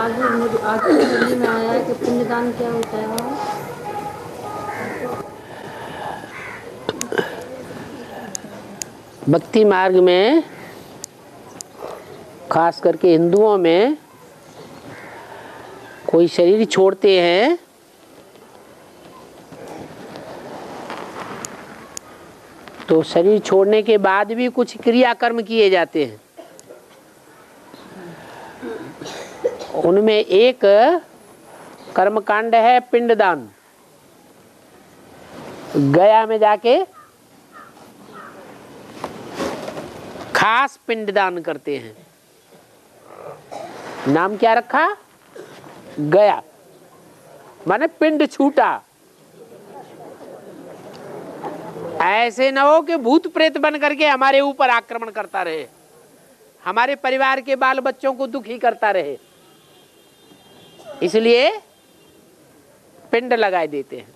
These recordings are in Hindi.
आगे मुरली में आया है कि पिंडदान क्या होता है। भक्ति मार्ग में खास करके हिंदुओं में कोई शरीर छोड़ते हैं तो शरीर छोड़ने के बाद भी कुछ क्रियाकर्म किए जाते हैं। उनमें एक कर्मकांड है पिंडदान। गया में जाके खास पिंडदान करते हैं। नाम क्या रखा? गया, माने पिंड छूटा। ऐसे न हो कि भूत प्रेत बन करके हमारे ऊपर आक्रमण करता रहे, हमारे परिवार के बाल बच्चों को दुखी करता रहे, इसलिए पिंड लगाए देते हैं।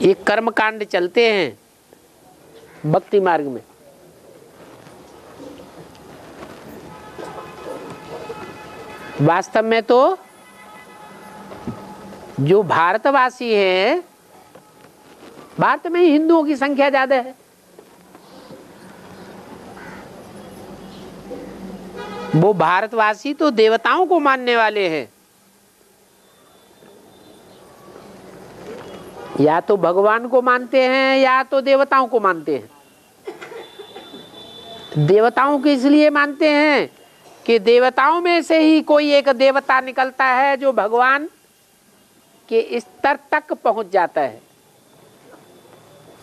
ये कर्म कांड चलते हैं भक्ति मार्ग में। वास्तव में तो जो भारतवासी हैं, भारत में हिंदुओं की संख्या ज्यादा है, वो भारतवासी तो देवताओं को मानने वाले हैं। या तो भगवान को मानते हैं या तो देवताओं को मानते हैं। देवताओं को इसलिए मानते हैं कि देवताओं में से ही कोई एक देवता निकलता है जो भगवान के स्तर तक पहुंच जाता है।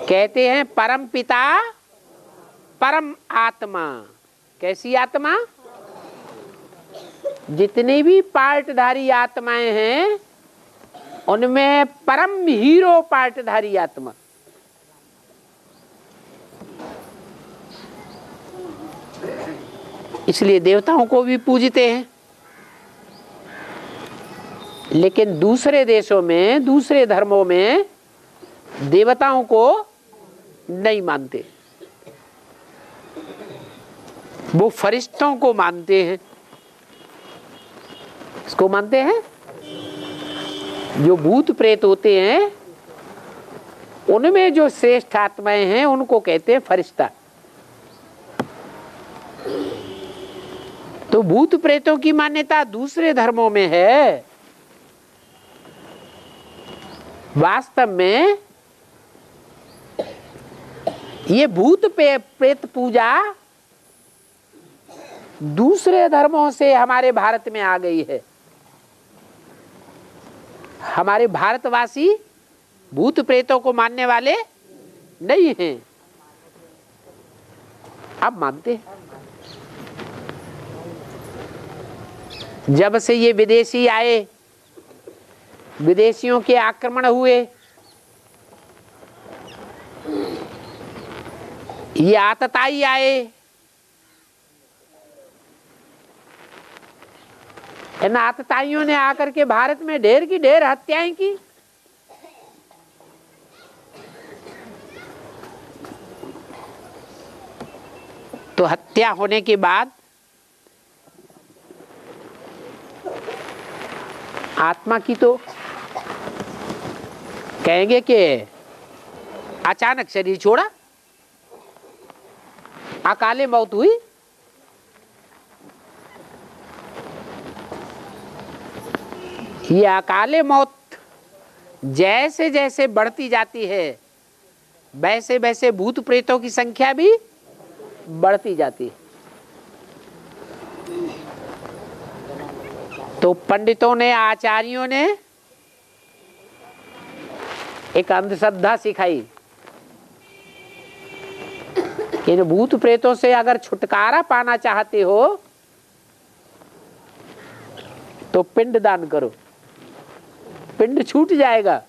कहते हैं परम पिता परम आत्मा। कैसी आत्मा? जितनी भी पार्टधारी आत्माएं हैं उनमें परम हीरो पार्टधारी आत्मा। इसलिए देवताओं को भी पूजते हैं। लेकिन दूसरे देशों में, दूसरे धर्मों में देवताओं को नहीं मानते, वो फरिश्तों को मानते हैं। इसको मानते हैं जो भूत प्रेत होते हैं उनमें जो श्रेष्ठ आत्माएं हैं उनको कहते हैं फरिश्ता। तो भूत प्रेतों की मान्यता दूसरे धर्मों में है। वास्तव में ये भूत प्रेत पूजा दूसरे धर्मों से हमारे भारत में आ गई है। हमारे भारतवासी भूत प्रेतों को मानने वाले नहीं हैं, अब मानते हैं। जब से ये विदेशी आए, विदेशियों के आक्रमण हुए, ये आतताई आए, इन आतताइयों ने आकर के भारत में ढेर की ढेर हत्याएं की। तो हत्या होने के बाद आत्मा की तो कहेंगे कि अचानक शरीर छोड़ा, अकाले मौत हुई। ये अकाले मौत जैसे जैसे बढ़ती जाती है वैसे वैसे भूत प्रेतों की संख्या भी बढ़ती जाती है। तो पंडितों ने, आचार्यों ने एक अंधश्रद्धा सिखाई कि इन भूत प्रेतों से अगर छुटकारा पाना चाहते हो तो पिंड दान करो, पिंड छूट जाएगा।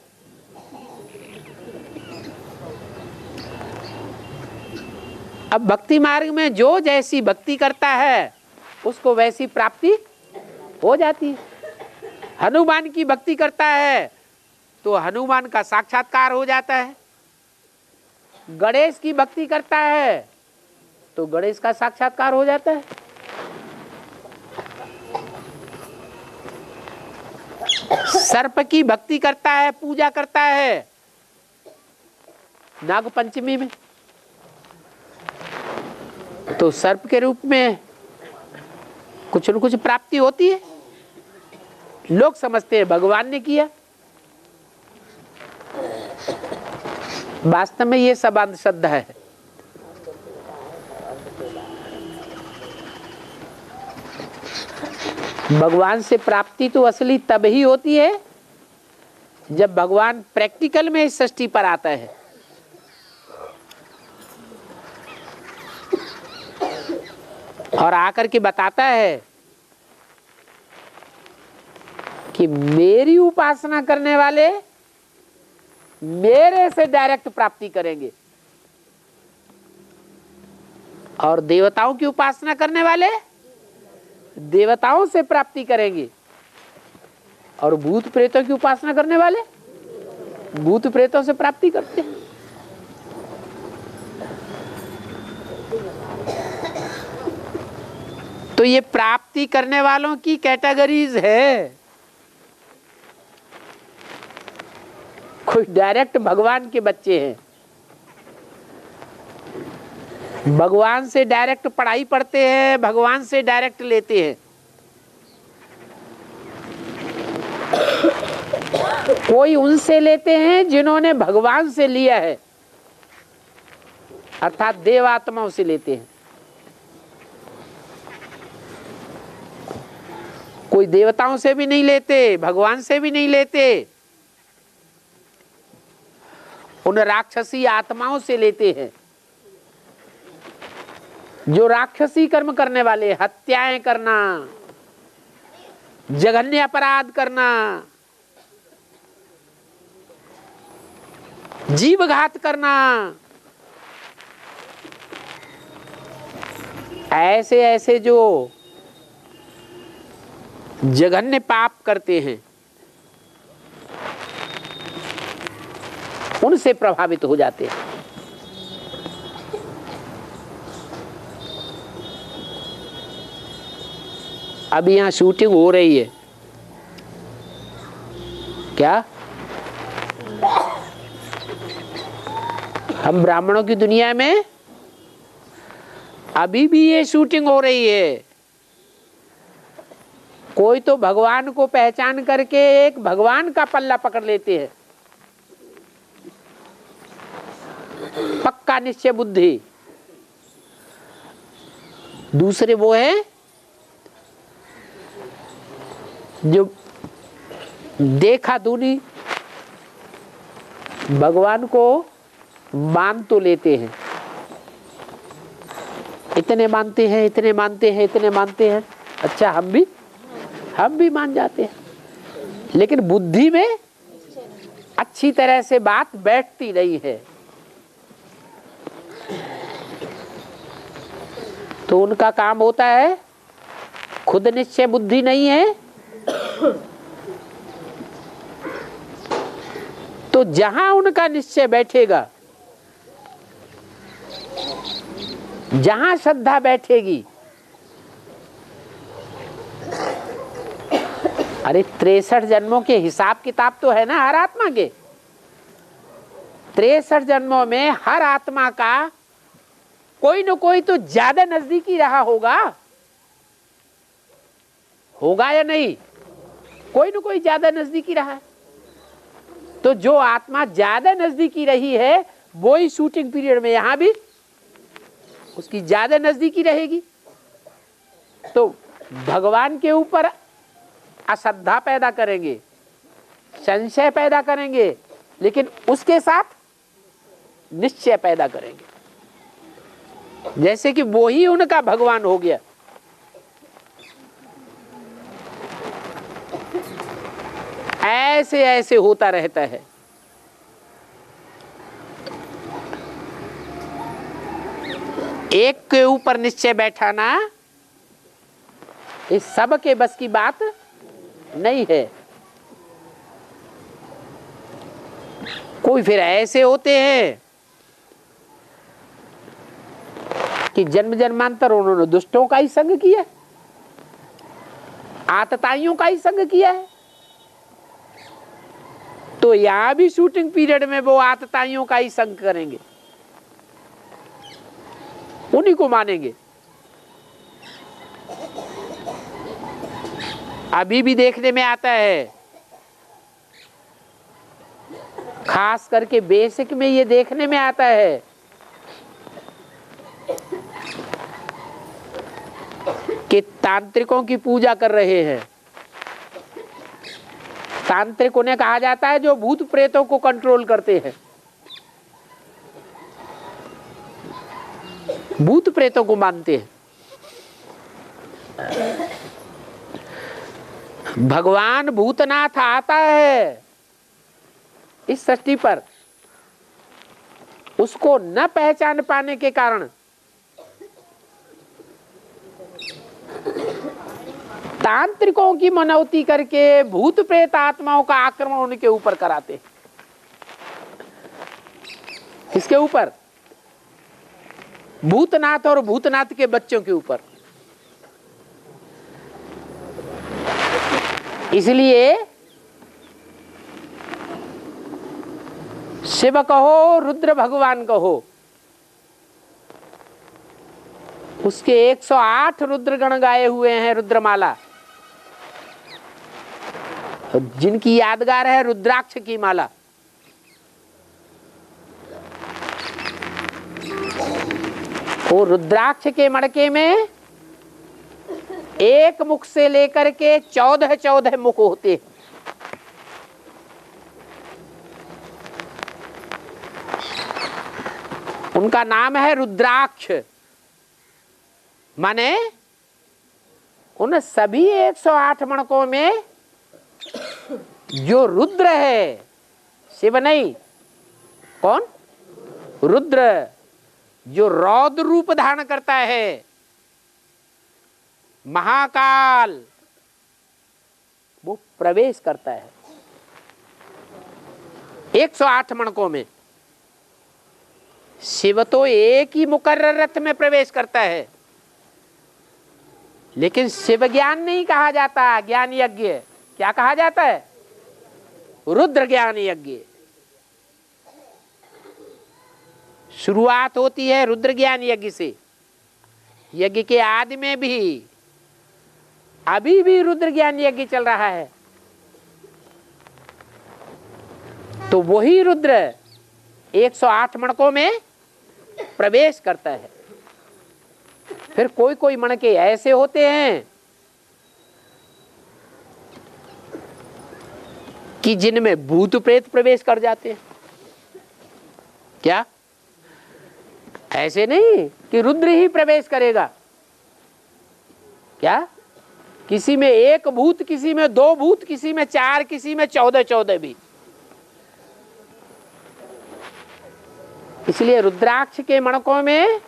अब भक्ति मार्ग में जो जैसी भक्ति करता है उसको वैसी प्राप्ति हो जाती है। हनुमान की भक्ति करता है तो हनुमान का साक्षात्कार हो जाता है। गणेश की भक्ति करता है तो गणेश का साक्षात्कार हो जाता है। सर्प की भक्ति करता है, पूजा करता है नाग पंचमी में, तो सर्प के रूप में कुछ न कुछ प्राप्ति होती है। लोग समझते हैं भगवान ने किया, वास्तव में ये सब अंधश्रद्धा है। भगवान से प्राप्ति तो असली तब ही होती है जब भगवान प्रैक्टिकल में इस सृष्टि पर आता है। और आकर के बताता है कि मेरी उपासना करने वाले मेरे से डायरेक्ट प्राप्ति करेंगे, और देवताओं की उपासना करने वाले देवताओं से प्राप्ति करेंगे, और भूत प्रेतों की उपासना करने वाले भूत प्रेतों से प्राप्ति करते हैं। तो ये प्राप्ति करने वालों की कैटेगरीज है। कोई डायरेक्ट भगवान के बच्चे हैं, भगवान से डायरेक्ट पढ़ाई पढ़ते हैं, भगवान से डायरेक्ट लेते हैं। कोई उनसे लेते हैं जिन्होंने भगवान से लिया है, अर्थात देवात्माओं से लेते हैं। कोई देवताओं से भी नहीं लेते, भगवान से भी नहीं लेते, उन राक्षसी आत्माओं से लेते हैं जो राक्षसी कर्म करने वाले, हत्याएं करना, जघन्य अपराध करना, जीवघात करना, ऐसे ऐसे जो जघन्य पाप करते हैं उनसे प्रभावित हो जाते हैं। अभी यहां शूटिंग हो रही है क्या? हम ब्राह्मणों की दुनिया में अभी भी ये शूटिंग हो रही है। कोई तो भगवान को पहचान करके एक भगवान का पल्ला पकड़ लेते हैं, पक्का निश्चय बुद्धि। दूसरे वो है जो देखा दूनी भगवान को मान तो लेते हैं, इतने मानते हैं, इतने मानते हैं, इतने मानते हैं। अच्छा हम भी मान जाते हैं, लेकिन बुद्धि में अच्छी तरह से बात बैठती नहीं है। तो उनका काम होता है, खुद निश्चय बुद्धि नहीं है तो जहां उनका निश्चय बैठेगा, जहां श्रद्धा बैठेगी, अरे 63 जन्मों के हिसाब किताब तो है ना हर आत्मा के। 63 जन्मों में हर आत्मा का कोई न कोई तो ज्यादा नजदीकी रहा होगा या नहीं? कोई न कोई ज्यादा नजदीकी रहा है। तो जो आत्मा ज्यादा नजदीकी रही है वो ही शूटिंग पीरियड में यहां भी उसकी ज्यादा नजदीकी रहेगी। तो भगवान के ऊपर अश्रद्धा पैदा करेंगे, संशय पैदा करेंगे, लेकिन उसके साथ निश्चय पैदा करेंगे, जैसे कि वो ही उनका भगवान हो गया। ऐसे ऐसे होता रहता है। एक के ऊपर निश्चय बैठाना इस सब के बस की बात नहीं है। कोई फिर ऐसे होते हैं कि जन्म जन्मांतर उन्होंने दुष्टों का ही संग किया, आतताइयों का ही संग किया है। तो यहां भी शूटिंग पीरियड में वो आतताइयों का ही संग करेंगे, उन्हीं को मानेंगे। अभी भी देखने में आता है, खास करके बेसिक में ये देखने में आता है कि तांत्रिकों की पूजा कर रहे हैं। तांत्रिक उन्हें कहा जाता है जो भूत प्रेतों को कंट्रोल करते हैं, भूत प्रेतों को मानते हैं। भगवान भूतनाथ आता है इस सृष्टि पर, उसको न पहचान पाने के कारण तांत्रिकों की मनौती करके भूत प्रेत आत्माओं का आक्रमण उनके ऊपर कराते हैं। इसके ऊपर भूतनाथ और भूतनाथ के बच्चों के ऊपर। इसलिए शिव कहो रुद्र भगवान कहो, उसके 108 रुद्रगण गाए हुए हैं रुद्रमाला, जिनकी यादगार है रुद्राक्ष की माला। वो रुद्राक्ष के मड़के में एक मुख से लेकर के 14 मुख होते हैं। उनका नाम है रुद्राक्ष, माने उन सभी 108 मणकों में जो रुद्र है, शिव नहीं, कौन? रुद्र, जो रौद्र रूप धारण करता है, महाकाल, वो प्रवेश करता है 108 मणकों में। शिव तो एक ही मुकर्रर रथ में प्रवेश करता है, लेकिन शिव ज्ञान नहीं कहा जाता, ज्ञान यज्ञ क्या कहा जाता है? रुद्र ज्ञान यज्ञ। शुरुआत होती है रुद्र ज्ञान यज्ञ से। यज्ञ के आदि में भी अभी भी रुद्र ज्ञान यज्ञ चल रहा है। तो वही रुद्र 108 मणकों में प्रवेश करता है। फिर कोई कोई मणके ऐसे होते हैं कि जिनमें भूत प्रेत प्रवेश कर जाते हैं। क्या ऐसे नहीं कि रुद्र ही प्रवेश करेगा? क्या किसी में एक भूत, किसी में 2 भूत, किसी में 4, किसी में 14 भी। इसलिए रुद्राक्ष के मणकों में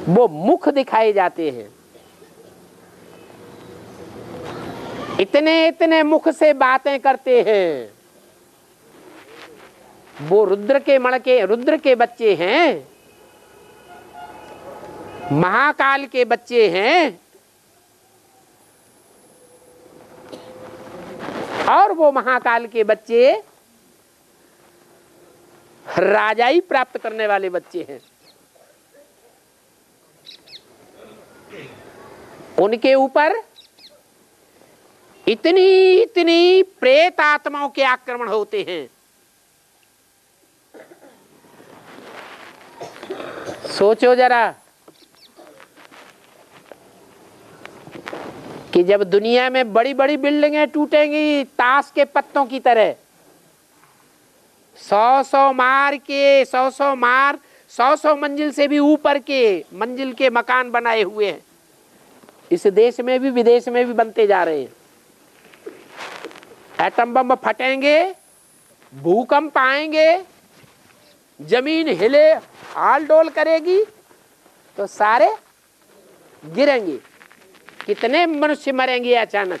वो मुख दिखाए जाते हैं। इतने इतने मुख से बातें करते हैं। वो रुद्र के मणके, रुद्र के बच्चे हैं, महाकाल के बच्चे हैं, और वो महाकाल के बच्चे राजाई प्राप्त करने वाले बच्चे हैं। उनके ऊपर इतनी इतनी प्रेत आत्माओं के आक्रमण होते हैं। सोचो जरा कि जब दुनिया में बड़ी बड़ी बिल्डिंगें टूटेंगी ताश के पत्तों की तरह, 100 मार के 100 मंजिल से भी ऊपर के मंजिल के मकान बनाए हुए हैं। इस देश में भी विदेश में भी बनते जा रहे हैं। एटम बम फटेंगे, भूकंप आएंगे, जमीन हिले आल डोल करेगी तो सारे गिरेंगे। कितने मनुष्य मरेंगे अचानक?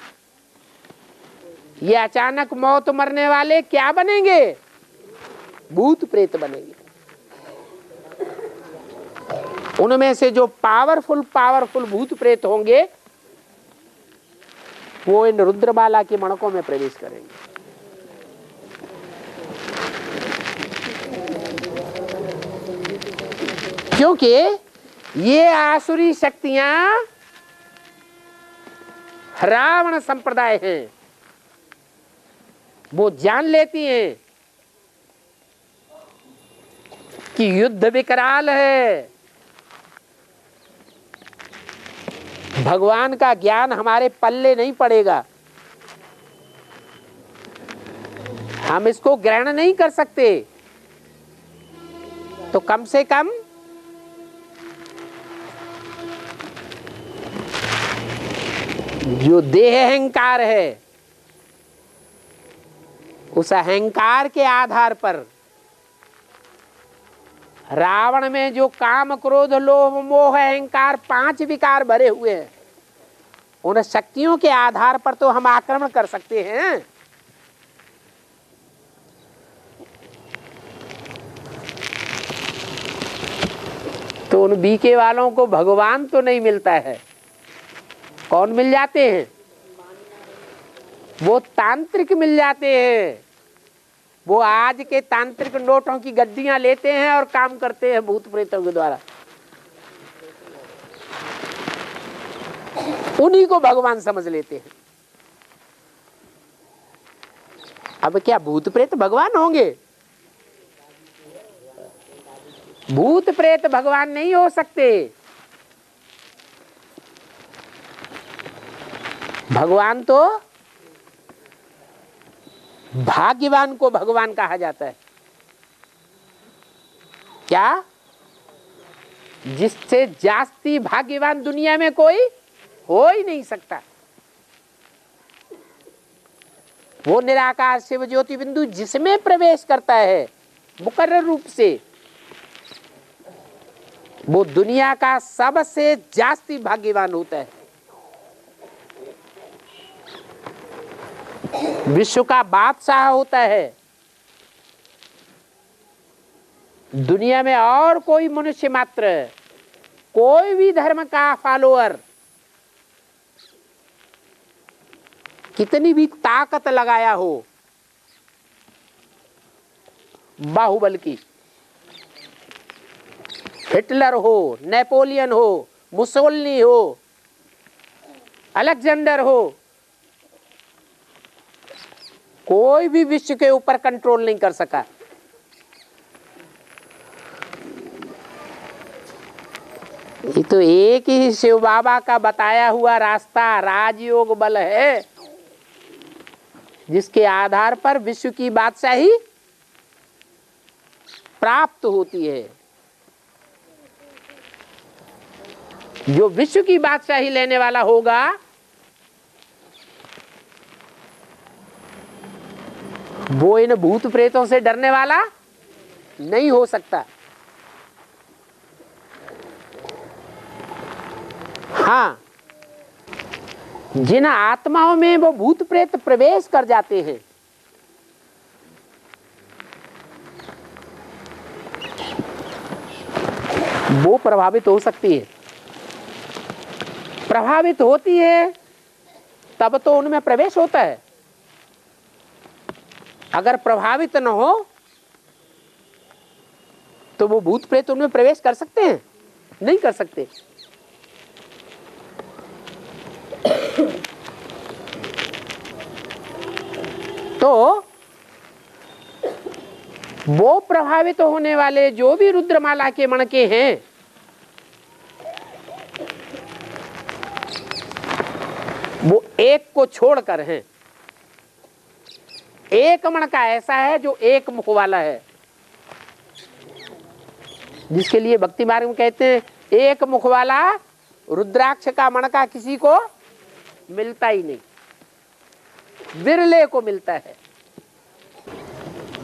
ये अचानक मौत मरने वाले क्या बनेंगे? भूत प्रेत बनेंगे। उनमें से जो पावरफुल भूत प्रेत होंगे वो इन रुद्रमाला के मणकों में प्रवेश करेंगे। क्योंकि ये आसुरी शक्तियां रावण संप्रदाय हैं, वो जान लेती हैं कि युद्ध विकराल है, भगवान का ज्ञान हमारे पल्ले नहीं पड़ेगा, हम इसको ग्रहण नहीं कर सकते, तो कम से कम जो देह अहंकार है उस अहंकार के आधार पर रावण में जो काम क्रोध लोभ मोह अहंकार 5 विकार भरे हुए हैं, उन शक्तियों के आधार पर तो हम आक्रमण कर सकते हैं। तो उन बीके वालों को भगवान तो नहीं मिलता है, कौन मिल जाते हैं? वो तांत्रिक मिल जाते हैं। वो आज के तांत्रिक नोटों की गद्दियां लेते हैं और काम करते हैं भूत प्रेतों के द्वारा। उन्हीं को भगवान समझ लेते हैं। अब क्या भूत प्रेत भगवान होंगे? भूत प्रेत भगवान नहीं हो सकते। भगवान तो भाग्यवान को भगवान कहा जाता है। क्या? जिससे जास्ती भाग्यवान दुनिया में कोई हो ही नहीं सकता। वो निराकार शिव ज्योति बिंदु जिसमें प्रवेश करता है मुकर्रर रूप से, वो दुनिया का सबसे जास्ती भाग्यवान होता है। विश्व का बादशाह होता है। दुनिया में और कोई मनुष्य मात्र, कोई भी धर्म का फॉलोअर कितनी भी ताकत लगाया हो, बाहुबल की, हिटलर हो, नेपोलियन हो, मुसोलिनी हो, अलेक्जेंडर हो, कोई भी विश्व के ऊपर कंट्रोल नहीं कर सका। ये तो एक ही शिव बाबा का बताया हुआ रास्ता राजयोग बल है, जिसके आधार पर विश्व की बादशाही प्राप्त होती है। जो विश्व की बादशाही लेने वाला होगा वो इन भूत प्रेतों से डरने वाला नहीं हो सकता। हाँ, जिन आत्माओं में वो भूत प्रेत प्रवेश कर जाते हैं, वो प्रभावित हो सकती है। प्रभावित होती है तब तो उनमें प्रवेश होता है। अगर प्रभावित न हो तो वो भूत प्रेत उनमें प्रवेश कर सकते हैं? नहीं कर सकते। तो वो प्रभावित होने वाले जो भी रुद्रमाला के मणके हैं, वो एक को छोड़कर हैं। एक मणका ऐसा है जो एक मुख वाला है, जिसके लिए भक्ति मार्ग में कहते हैं एक मुख वाला रुद्राक्ष का मणका किसी को मिलता ही नहीं, विरले को मिलता है।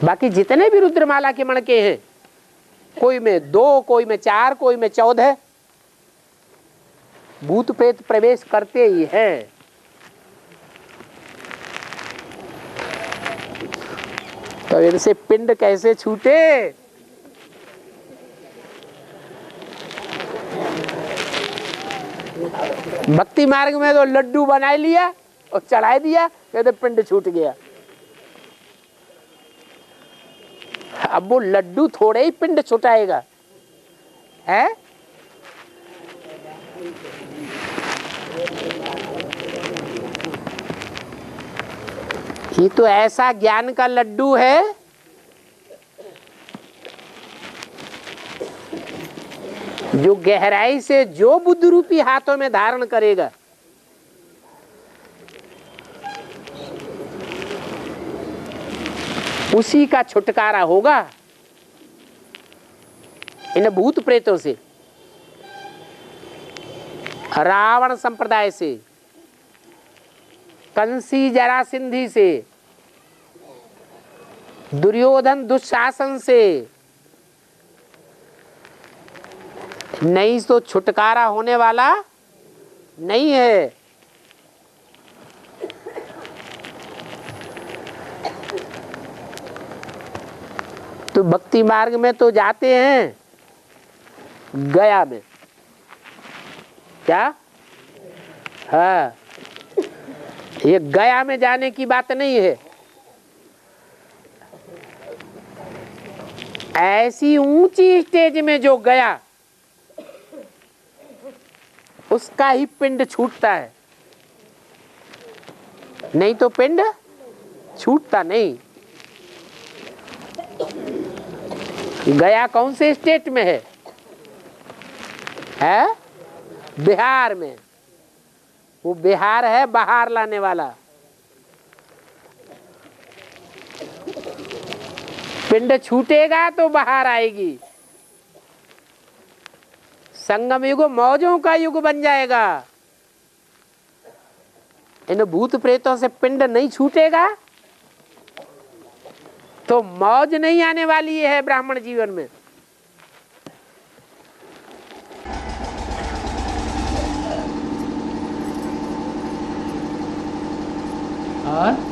बाकी जितने भी रुद्रमाला के मणके हैं, कोई में 2, कोई में 4, कोई में 14 भूत प्रेत प्रवेश करते ही हैं। तो इनसे पिंड कैसे छूटे? भक्ति मार्ग में तो लड्डू बना लिया और चढ़ा दिया, कहते पिंड छूट गया। अब वो लड्डू थोड़े ही पिंड छुटाएगा है। ये तो ऐसा ज्ञान का लड्डू है जो गहराई से जो बुद्ध रूपी हाथों में धारण करेगा, उसी का छुटकारा होगा इन भूत प्रेतों से, रावण संप्रदाय से, कंसी जरासिंधी से, दुर्योधन दुशासन से। नहीं तो छुटकारा होने वाला नहीं है। तो भक्ति मार्ग में तो जाते हैं गया में, क्या? हाँ, ये गया में जाने की बात नहीं है। ऐसी ऊंची स्टेज में जो गया उसका ही पिंड छूटता है, नहीं तो पिंड छूटता नहीं। गया कौन से स्टेट में है? बिहार में। वो बिहार है बाहर लाने वाला। पिंड छूटेगा तो बाहर आएगी। संगम युग मौजों का युग बन जाएगा। इन भूत प्रेतों से पिंड नहीं छूटेगा तो मौज नहीं आने वाली है ब्राह्मण जीवन में। और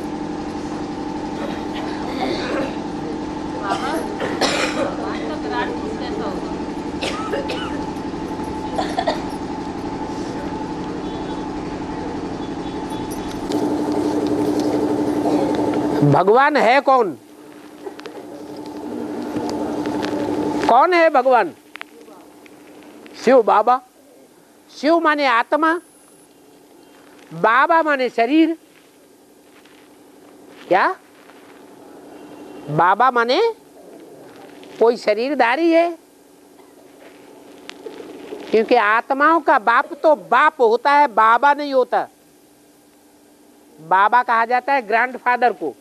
भगवान है कौन? कौन है भगवान? शिव बाबा। शिव माने आत्मा, बाबा माने शरीर। क्या? बाबा माने कोई शरीरधारी है, क्योंकि आत्माओं का बाप तो बाप होता है, बाबा नहीं होता। बाबा कहा जाता है ग्रैंडफादर को।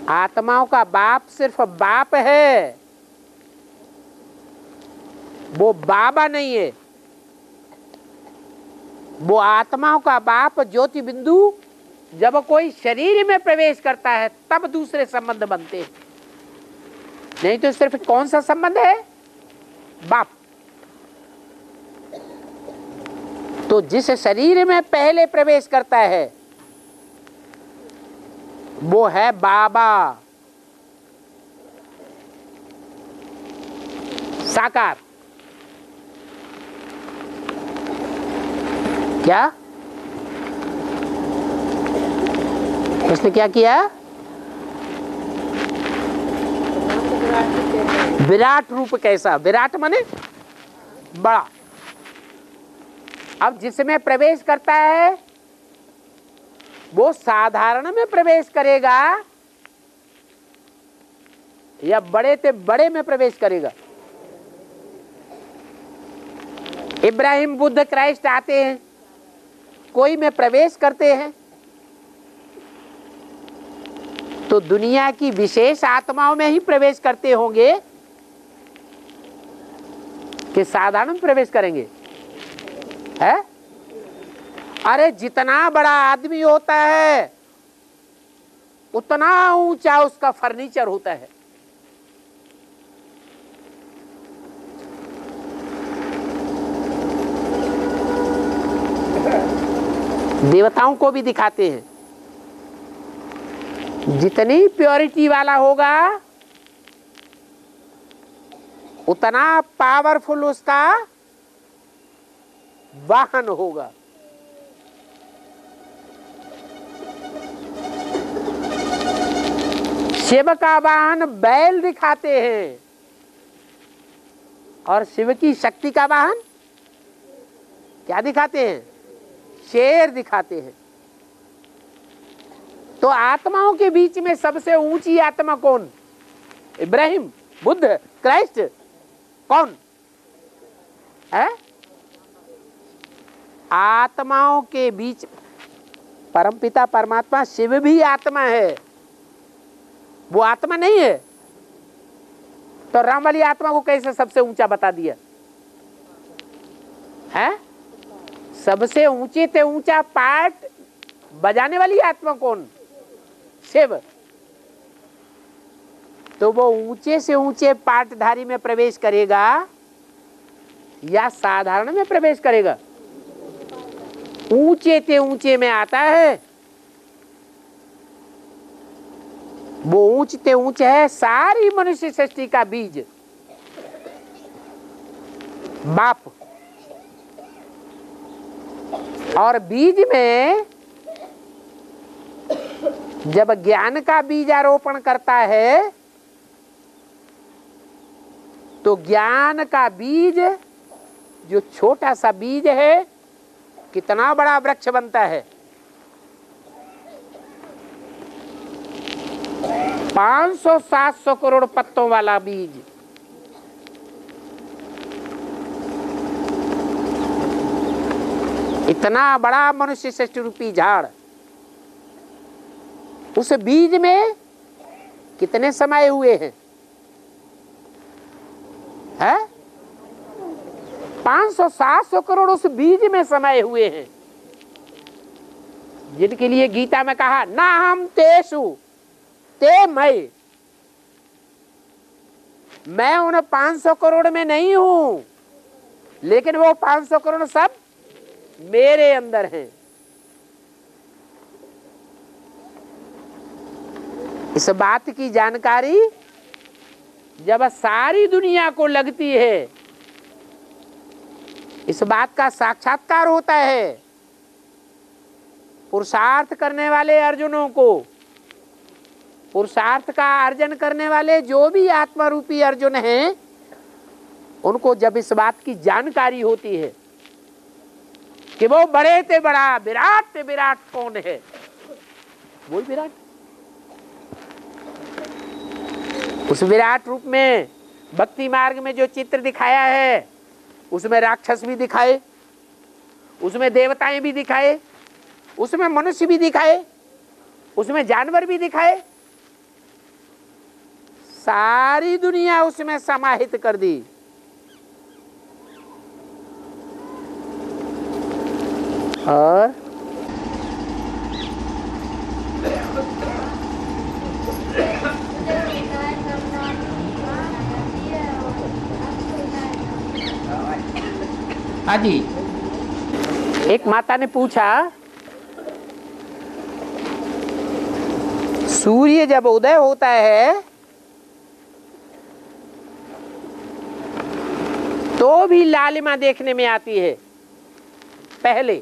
आत्माओं का बाप सिर्फ बाप है, वो बाबा नहीं है। वो आत्माओं का बाप ज्योति बिंदु जब कोई शरीर में प्रवेश करता है तब दूसरे संबंध बनते हैं, नहीं तो सिर्फ कौन सा संबंध है? बाप। तो जिस शरीर में पहले प्रवेश करता है वो है बाबा, साकार। क्या? उसने क्या किया? विराट रूप कैसा? विराट माने बड़ा। अब जिसमें प्रवेश करता है वो साधारण में प्रवेश करेगा या बड़े से बड़े में प्रवेश करेगा? इब्राहिम, बुद्ध, क्राइस्ट आते हैं, कोई में प्रवेश करते हैं तो दुनिया की विशेष आत्माओं में ही प्रवेश करते होंगे कि साधारण में प्रवेश करेंगे? है? अरे जितना बड़ा आदमी होता है उतना ऊंचा उसका फर्नीचर होता है। देवताओं को भी दिखाते हैं, जितनी प्योरिटी वाला होगा उतना पावरफुल उसका वाहन होगा। शिव का वाहन बैल दिखाते हैं और शिव की शक्ति का वाहन क्या दिखाते हैं? शेर दिखाते हैं। तो आत्माओं के बीच में सबसे ऊंची आत्मा कौन? इब्राहिम, बुद्ध, क्राइस्ट, कौन है? आत्माओं के बीच परमपिता परमात्मा शिव भी आत्मा है। वो आत्मा नहीं है तो राम वाली आत्मा को कैसे सबसे ऊंचा बता दिया है? सबसे ऊंचे से ऊंचा पार्ट बजाने वाली आत्मा कौन? शिव। तो वो ऊंचे से ऊंचे पार्टधारी में प्रवेश करेगा या साधारण में प्रवेश करेगा? ऊंचे से ऊंचे में आता है। वो ऊंच से ऊंच है सारी मनुष्य सृष्टि का बीज, बाप। और बीज में जब ज्ञान का बीज आरोपण करता है तो ज्ञान का बीज जो छोटा सा बीज है कितना बड़ा वृक्ष बनता है। 500-700 करोड़ पत्तों वाला बीज। इतना बड़ा मनुष्य सृष्टि रूपी झाड़, उस बीज में कितने समाये हुए हैं? 500-700 करोड़ उस बीज में समाये हुए हैं, जिनके लिए गीता में कहा ना हम तेषु ते मैं उन 500 करोड़ में नहीं हूं, लेकिन वो 500 करोड़ सब मेरे अंदर हैं। इस बात की जानकारी जब सारी दुनिया को लगती है, इस बात का साक्षात्कार होता है पुरुषार्थ करने वाले अर्जुनों को, पुरुषार्थ का अर्जन करने वाले जो भी आत्मा रूपी अर्जुन हैं, उनको जब इस बात की जानकारी होती है कि वो बड़े से बड़ा विराट से विराट कौन है, वो विराट। उस विराट रूप में भक्ति मार्ग में जो चित्र दिखाया है, उसमें राक्षस भी दिखाए, उसमें देवताएं भी दिखाए, उसमें मनुष्य भी दिखाए, उसमें जानवर भी दिखाए, सारी दुनिया उसमें समाहित कर दी। और हाँ जी, एक माता ने पूछा, सूर्य जब उदय होता है तो भी लालिमा देखने में आती है पहले,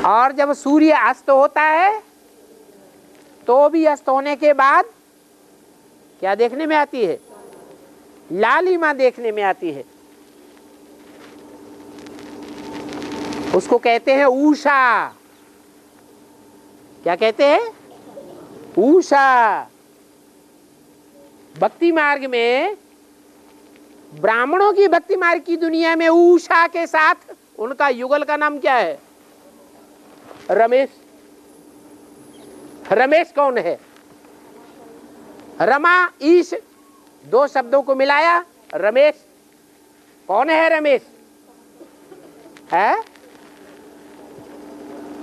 और जब सूर्य अस्त होता है तो भी अस्त होने के बाद क्या देखने में आती है? लालिमा देखने में आती है। उसको कहते हैं उषा। क्या कहते हैं? उषा। भक्ति मार्ग में, ब्राह्मणों की भक्ति मार्ग की दुनिया में उषा के साथ उनका युगल का नाम क्या है? रमेश। रमेश कौन है? रमा ईश दो शब्दों को मिलाया रमेश। कौन है रमेश? है?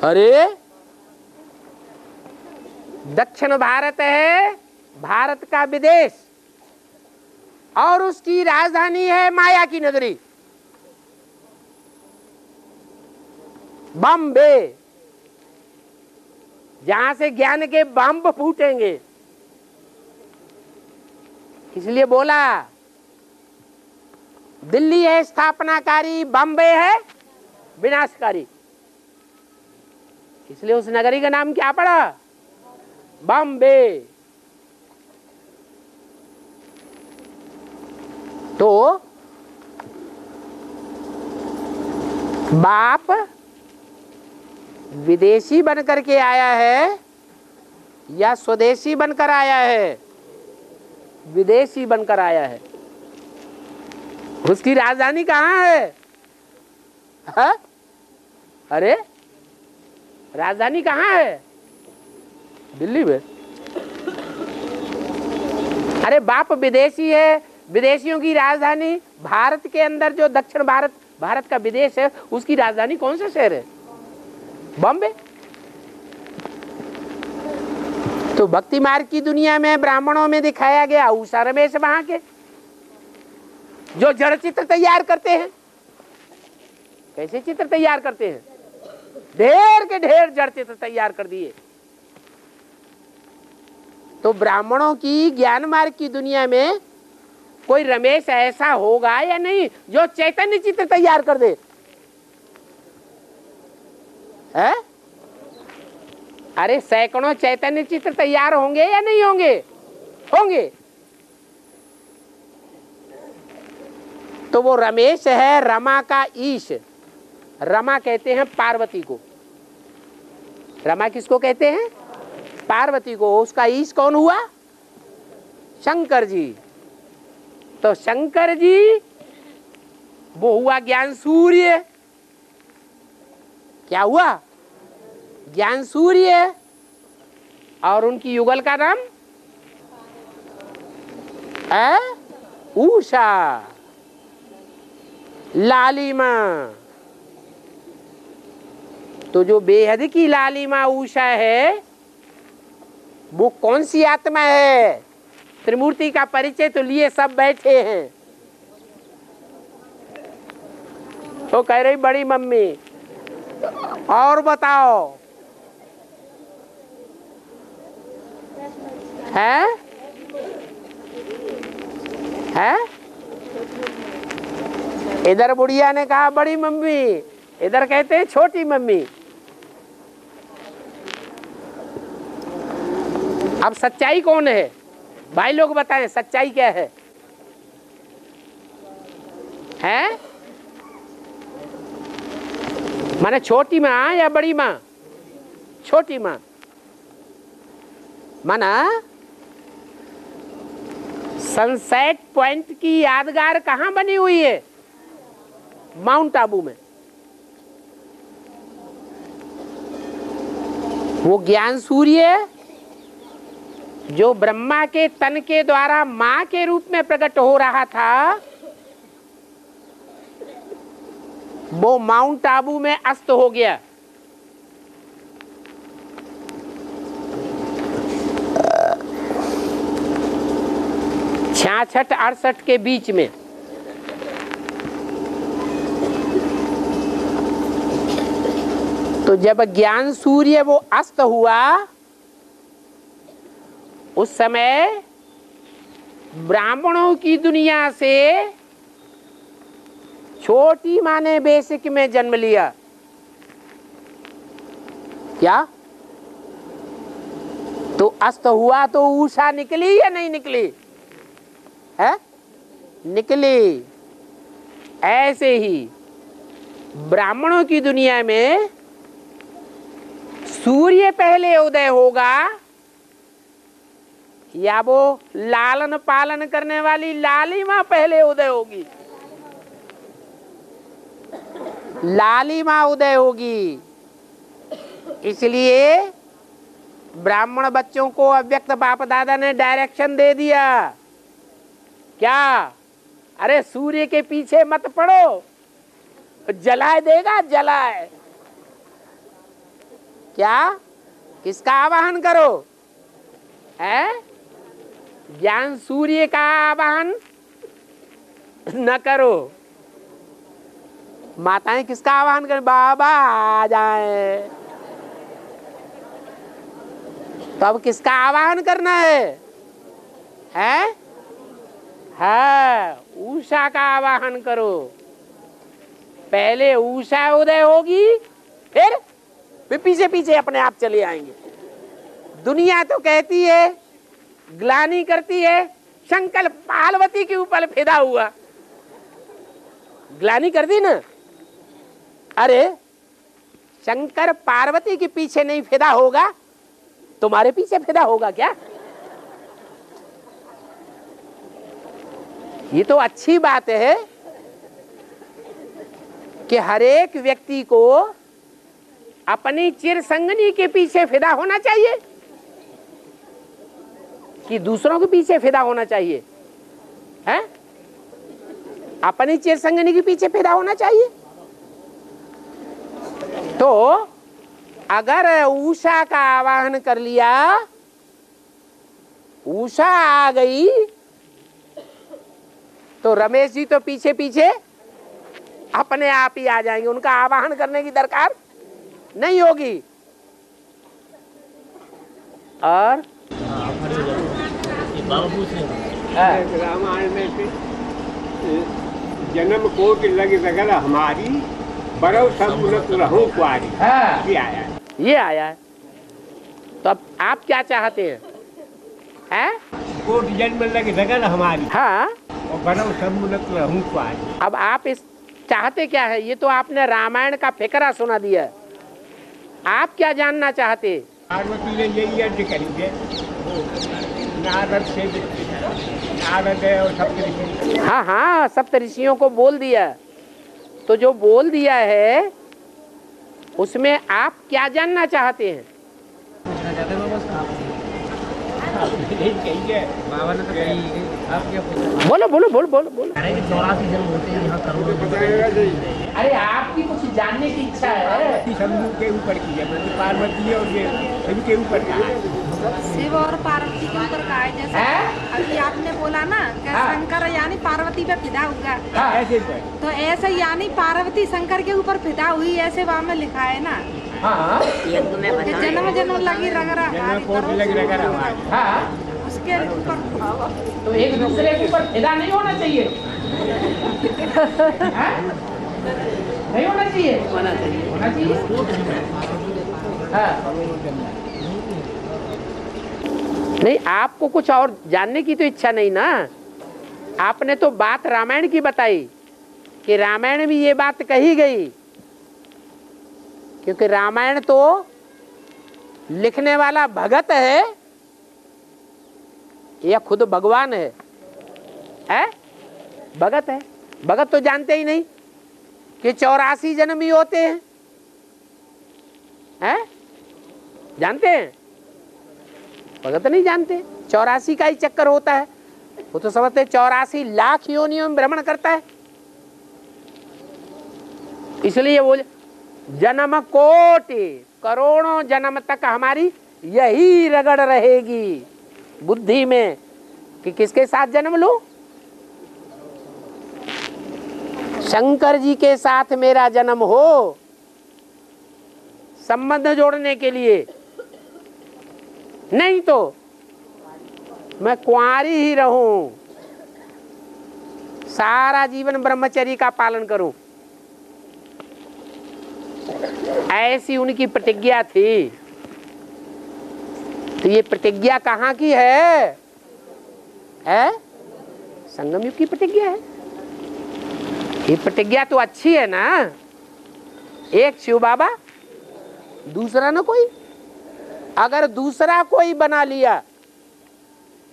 अरे दक्षिण भारत है, भारत का विदेश, और उसकी राजधानी है माया की नगरी बॉम्बे, जहां से ज्ञान के बम फूटेंगे। इसलिए बोला दिल्ली है स्थापनाकारी, बॉम्बे है विनाशकारी। इसलिए उस नगरी का नाम क्या पड़ा? बॉम्बे। तो बाप विदेशी बनकर के आया है या स्वदेशी बनकर आया है? विदेशी बनकर आया है। उसकी राजधानी कहाँ है? हा? अरे राजधानी कहाँ है? दिल्ली में। अरे बाप विदेशी है, विदेशियों की राजधानी भारत के अंदर जो दक्षिण भारत का विदेश है, उसकी राजधानी कौन सा शहर है? बॉम्बे। तो भक्ति मार्ग की दुनिया में ब्राह्मणों में दिखाया गया उषा रमेश वहां के, जो जड़ चित्र तैयार करते हैं। कैसे चित्र तैयार करते हैं? ढेर के ढेर जड़ चित्र तैयार कर दिए। तो ब्राह्मणों की ज्ञान मार्ग की दुनिया में कोई रमेश ऐसा होगा या नहीं जो चैतन्य चित्र तैयार कर दे? है? अरे सैकड़ों चैतन्य चित्र तैयार होंगे या नहीं होंगे? होंगे। तो वो रमेश है रमा का ईश। रमा कहते हैं पार्वती को। रमा किसको कहते हैं? पार्वती को। उसका ईश कौन हुआ? शंकर जी। तो शंकर जी वो हुआ ज्ञान सूर्य। क्या हुआ? ज्ञान सूर्य। और उनकी युगल का नाम है उषा, लालिमा। तो जो बेहद की लालिमा उषा है वो कौन सी आत्मा है? त्रिमूर्ति का परिचय तो लिए सब बैठे हैं। तो कह रही बड़ी मम्मी और बताओ है? है? इधर बुढ़िया ने कहा बड़ी मम्मी, इधर कहते हैं छोटी मम्मी। अब सच्चाई कौन है? भाई लोग बताएं सच्चाई क्या है? हैं? माने छोटी माँ या बड़ी माँ? छोटी माँ। माना सनसेट पॉइंट की यादगार कहाँ बनी हुई है? माउंट आबू में। वो ज्ञान सूर्य जो ब्रह्मा के तन के द्वारा मां के रूप में प्रकट हो रहा था, वो माउंट आबू में अस्त हो गया। छियासठ 68 के बीच में। तो जब ज्ञान सूर्य वो अस्त हुआ, उस समय ब्राह्मणों की दुनिया से छोटी माँ ने बेसिक में जन्म लिया। क्या? तो अस्त हुआ तो उषा निकली या नहीं निकली? है? निकली। ऐसे ही ब्राह्मणों की दुनिया में सूर्य पहले उदय होगा या वो लालन पालन करने वाली लालिमा पहले उदय होगी? लालिमा उदय होगी। इसलिए ब्राह्मण बच्चों को अव्यक्त बाप दादा ने डायरेक्शन दे दिया। क्या? अरे सूर्य के पीछे मत पड़ो, जलाए देगा, जलाए। क्या? किसका आवाहन करो? है? ज्ञान सूर्य का आवाहन न करो। माताएं किसका आवाहन करें? बाबा आ जाए। तो अब किसका आवाहन करना है? हाँ, उषा का आवाहन करो। पहले उषा उदय होगी, फिर पीछे पीछे अपने आप चले आएंगे। दुनिया तो कहती है, ग्लानि करती है, शंकर पार्वती के ऊपर फिदा हुआ। ग्लानि कर दी ना। अरे शंकर पार्वती के पीछे नहीं फिदा होगा, तुम्हारे पीछे फिदा होगा क्या? ये तो अच्छी बात है कि हर एक व्यक्ति को अपनी चिर संगनी के पीछे फिदा होना चाहिए कि दूसरों के पीछे फिदा होना चाहिए? हैं? अपनी चिर संगनी के पीछे फिदा होना चाहिए। तो अगर उषा का आवाहन कर लिया, उषा आ गई, तो रमेश जी तो पीछे पीछे अपने आप ही आ जाएंगे, उनका आवाहन करने की दरकार नहीं होगी। और रामायण में जन्म कोट लग रगल हमारी, बरौ सब उलट रहूं कुआरी। हाँ, ये आया है। तो अब आप क्या चाहते हैं? हैं? कोट जन्म लग रगल हमारी, हाँ, और बरौ सब उलट रहूं कुआरी। अब आप इस चाहते क्या है? ये तो आपने रामायण का फिकरा सुना दिया। आप क्या जानना चाहते? पार्वती ने यही अर्ज करी है, नारद से, नारद और सप्तऋषि। हाँ हाँ, सप्तऋषियों को बोल दिया। तो जो बोल दिया है उसमें आप क्या जानना चाहते हैं? बाबा ने तो कही, आप क्या पूछा? बोलो बोलो बोलो बोलो बोलो। अरे 84 जन्म होते हैं यहाँ करोड़ों। अरे आपकी कुछ जानने की इच्छा है? शंभू के ऊपर की है, मतलब पार्वती और ये सभी के ऊपर की है। शिव और पार्वती के ऊपर का है, जैसे हैं? अभी आपने बोला ना कि हाँ। शंकर यानी पार्वती पे फिदा हुआ, हाँ, ऐसे ही है। तो ऐसे यानी पार्वती शंकर के ऊपर फिदा हुई, ऐसे वहाँ में लिखा है ना हाँ, कि जन्म जन्म लगी रगड़ा जन्म कोट लग रगल हमारी। हाँ। उसके ऊपर। तो एक दूसरे के ऊपर फिदा नहीं होना चाहिए? हाँ? नहीं होना चाहिए? होना चाहिए। हाँ। नहीं, आपको कुछ और जानने की तो इच्छा नहीं ना। आपने तो बात रामायण की बताई कि रामायण में ये बात कही गई, क्योंकि रामायण तो लिखने वाला भगत है या खुद भगवान है? भगत है। भगत तो जानते ही नहीं कि 84 जन्म ही होते हैं। जानते हैं? भगत नहीं जानते। 84 का ही चक्कर होता है। वो तो समझते 84 लाख योनियों में भ्रमण करता है। इसलिए वो जन्म कोटि करोड़ों जन्म तक हमारी यही रगड़ रहेगी बुद्धि में कि किसके साथ जन्म लो? शंकर जी के साथ मेरा जन्म हो, संबंध जोड़ने के लिए। नहीं तो मैं कुंवारी ही रहूं, सारा जीवन ब्रह्मचर्य का पालन करूं। ऐसी उनकी प्रतिज्ञा थी। तो ये प्रतिज्ञा कहाँ की है? संगम युग की प्रतिज्ञा है। ये प्रतिज्ञा तो अच्छी है ना। एक शिव बाबा, दूसरा ना कोई। अगर दूसरा कोई बना लिया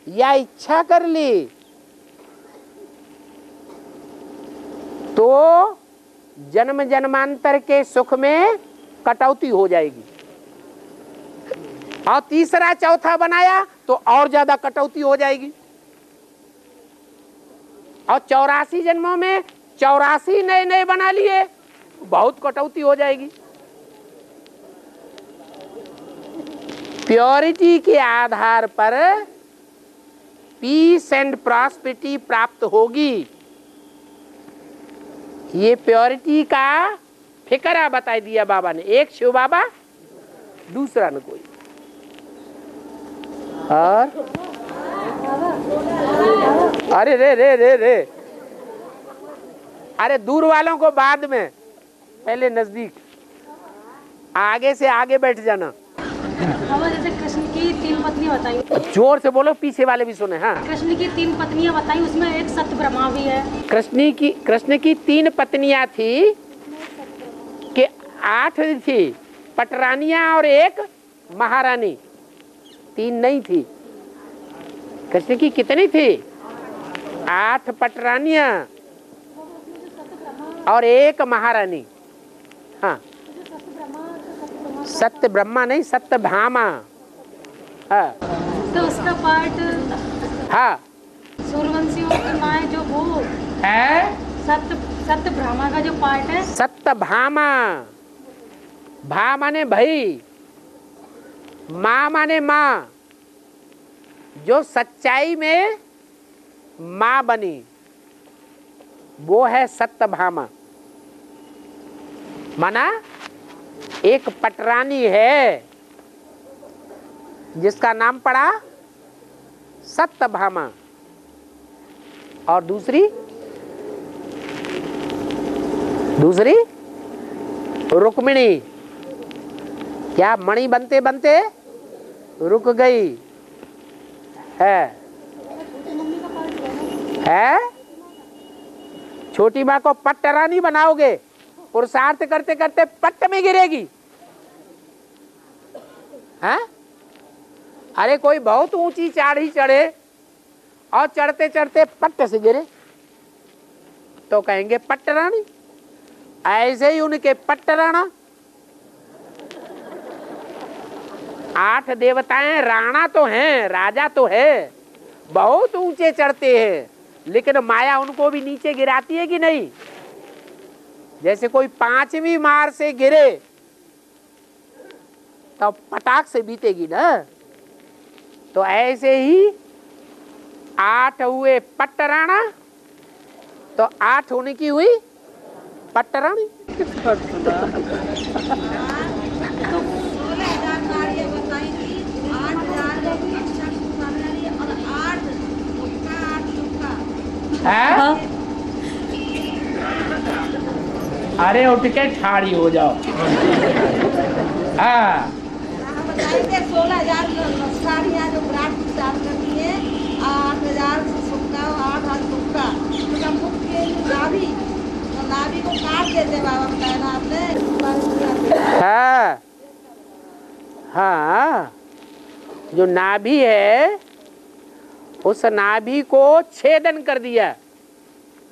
या इच्छा कर ली तो जन्म जन्मांतर के सुख में कटौती हो जाएगी। और तीसरा चौथा बनाया तो और ज्यादा कटौती हो जाएगी। और 84 जन्मों में 84 नए नए बना लिए, बहुत कटौती हो जाएगी। प्योरिटी के आधार पर पीस एंड प्रॉस्पेरिटी प्राप्त होगी। ये प्योरिटी का फिकरा बता दिया बाबा ने। एक शिव बाबा, दूसरा न कोई। और अरे रे रे रे रे, अरे दूर वालों को बाद में, पहले नजदीक, आगे से आगे बैठ जाना। बाबा जैसे कृष्ण की 3 पत्नियां बताई, जोर से बोलो, पीछे वाले भी सुने। हाँ, कृष्ण की 3 पत्नियां बताई, उसमें एक सत्य ब्रह्मा भी है। कृष्ण की 3 पत्नियां थी कि 8 थी, पटरानियां और एक महारानी, 3 नहीं थी। कृष्ण की कितनी थी? 8 पटरानियां और एक महारानी। हाँ, सत्य ब्रह्मा नहीं, सत्य भामा। हाँ, तो उसका पार्ट हाँ सूर्यवंशियों की माँ जो वो है, सत्य ब्रह्मा का जो पार्ट है, सत्य भामा। भा माने भाई, माँ माने माँ, जो सच्चाई में माँ बनी वो है सत्य भामा। माना एक पटरानी है जिसका नाम पड़ा सत्य भामा, और दूसरी रुक्मिणी। क्या मणि बनते बनते रुक गई है? छोटी माँ को पट्टरानी बनाओगे, पुरुषार्थ करते करते पट्ट में गिरेगी। हैं? अरे कोई बहुत ऊंची चाढ़ी चढ़े और चढ़ते चढ़ते पट्ट से गिरे तो कहेंगे पट्टरानी। ऐसे ही उनके पट्टराणा। 8 देवताएं राणा तो हैं, राजा तो है, बहुत ऊंचे चढ़ते हैं, लेकिन माया उनको भी नीचे गिराती है कि नहीं? जैसे कोई 5वीं मार से गिरे तो पटाख से बीतेगी ना, तो ऐसे ही 8 हुए पट्टराणा तो 8 होने की हुई पट्टरानी। अरे उठ के ठाड़ी हो जाओ। हाँ, 16,000 साड़ियाँ जो विराट की साथ करती है, 8,000 सुक्का, 8,000 सुक्का, उसका मुख्य नाभि, तो नाभि को काट देते बाबा बताया ना आपने। हाँ हाँ, जो नाभि है उस नाभि को छेदन कर दिया।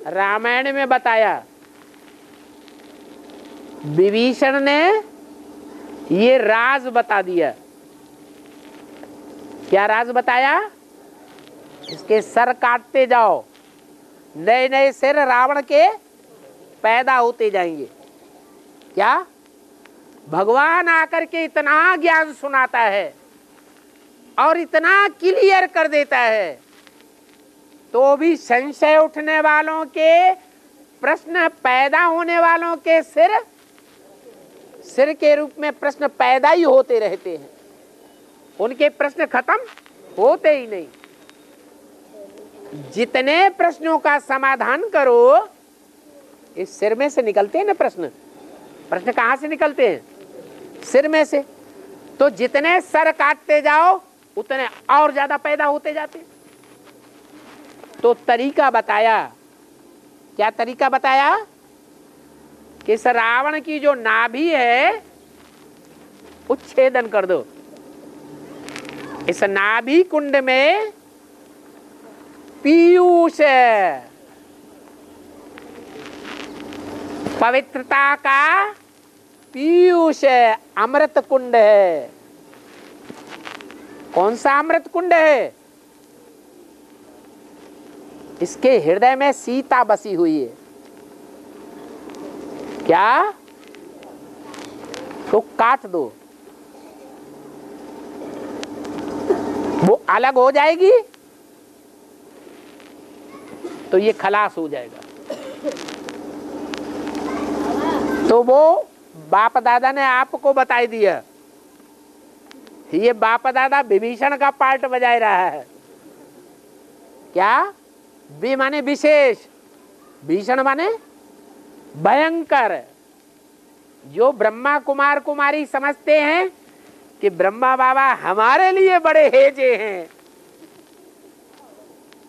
रामायण में बताया, विभीषण ने ये राज बता दिया। क्या राज बताया? इसके सर काटते जाओ, नए नए सिर रावण के पैदा होते जाएंगे। क्या भगवान आकर के इतना ज्ञान सुनाता है और इतना क्लियर कर देता है, तो भी संशय उठने वालों के, प्रश्न पैदा होने वालों के सिर के रूप में प्रश्न पैदा ही होते रहते हैं, उनके प्रश्न खत्म होते ही नहीं। जितने प्रश्नों का समाधान करो, इस सिर में से निकलते हैं ना प्रश्न। प्रश्न कहाँ से निकलते हैं? सिर में से। तो जितने सर काटते जाओ उतने और ज्यादा पैदा होते जाते। तो तरीका बताया। क्या तरीका बताया? कि इस रावण की जो नाभि है उच्छेदन कर दो। इस नाभि कुंड में पीयूष है, पवित्रता का पीयूष है, अमृत कुंड है। कौन सा अमृत कुंड है? इसके हृदय में सीता बसी हुई है। क्या? तो काट दो, वो अलग हो जाएगी तो ये खलास हो जाएगा। तो वो बाप दादा ने आपको बताई दिया। ये बाप दादा विभीषण का पार्ट बजाय रहा है। क्या? बी माने विशेष, भीषण माने भयंकर। जो ब्रह्मा कुमार कुमारी समझते हैं कि ब्रह्मा बाबा हमारे लिए बड़े हेजे हैं,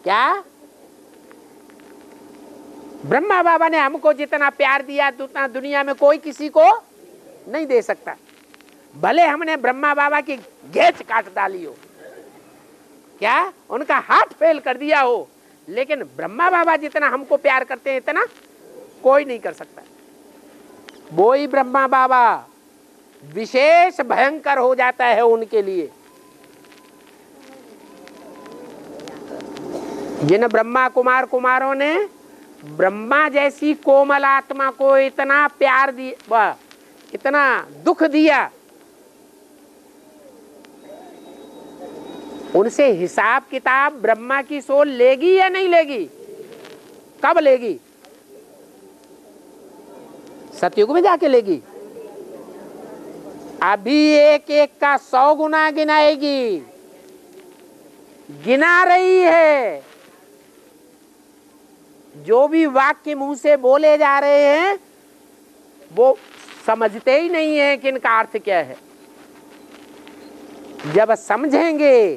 क्या ब्रह्मा बाबा ने हमको जितना प्यार दिया उतना दुनिया में कोई किसी को नहीं दे सकता। भले हमने ब्रह्मा बाबा की घेच काट डाली हो, क्या उनका हाथ फेल कर दिया हो, लेकिन ब्रह्मा बाबा जितना हमको प्यार करते हैं इतना कोई नहीं कर सकता। वो ही ब्रह्मा बाबा विशेष भयंकर हो जाता है उनके लिए। जिन ब्रह्मा कुमार कुमारों ने ब्रह्मा जैसी कोमल आत्मा को इतना प्यार दिया, इतना दुख दिया, उनसे हिसाब किताब ब्रह्मा की सोल लेगी या नहीं लेगी? कब लेगी? सतयुग में जाके लेगी। अभी एक एक का 100 गुना गिनाएगी, गिना रही है। जो भी वाक्य मुंह से बोले जा रहे हैं वो समझते ही नहीं है कि इनका अर्थ क्या है। जब समझेंगे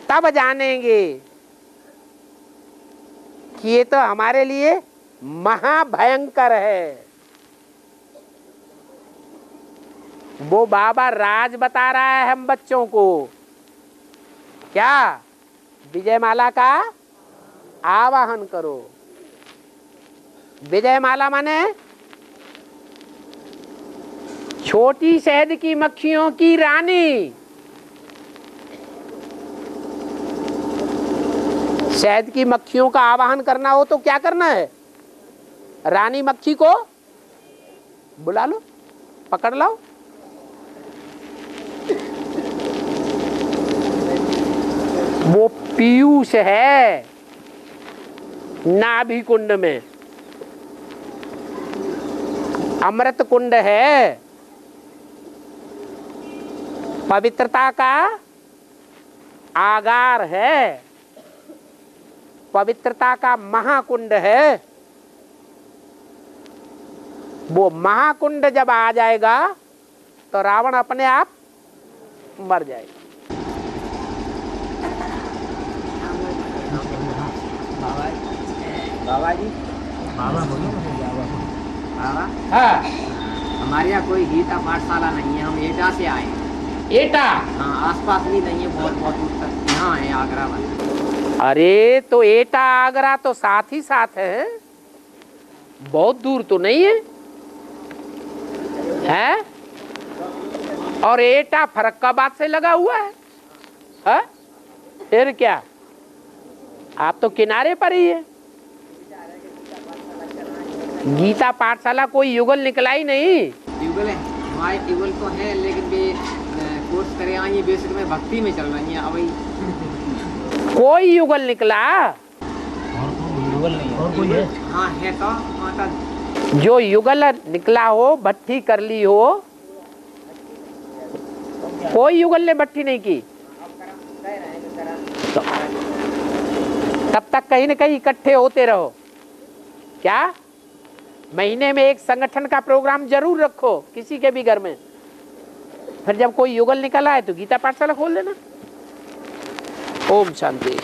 तब जानेंगे कि ये तो हमारे लिए महाभयंकर है। वो बाबा राज बता रहा है हम बच्चों को, क्या विजयमाला का आवाहन करो। विजयमाला माने छोटी शहद की मक्खियों की रानी। शहद की मक्खियों का आवाहन करना हो तो क्या करना है? रानी मक्खी को बुला लो, पकड़ लाओ। वो पीयूष है नाभि कुंड में, अमृत कुंड है, पवित्रता का आगार है, पवित्रता का महाकुंड है। वो महाकुंड जब आ जाएगा तो रावण अपने आप मर जाएगा। बाबा जी, बाबा बोलो बाबा हाँ, हमारे यहाँ कोई गीता पाठशाला नहीं है, हम एटा से आए हैं। एटा? हाँ, आसपास भी नहीं है, बहुत बहुत दूर तक यहाँ है, आगरा में। अरे तो एटा आगरा तो साथ ही साथ है, बहुत दूर तो नहीं है, है? और एटा फरक्काबाद से लगा हुआ है? फिर क्या, आप तो किनारे पर ही है। गीता पाठशाला कोई युगल निकला ही नहीं। ट्यूबवेल है, हमारे ट्यूबवेल तो है, लेकिन वे कोर्स करे आई है, बेसिक में भक्ति में चल रही है। अब कोई युगल निकला? और कोई है? हाँ है तो माता। जो युगल निकला हो, भट्टी कर ली हो, कोई युगल ने भट्टी नहीं की। तो तब तक कहीं न कहीं इकट्ठे होते रहो। क्या महीने में एक संगठन का प्रोग्राम जरूर रखो किसी के भी घर में। फिर जब कोई युगल निकला है तो गीता पाठशाला खोल देना। ओम शांति।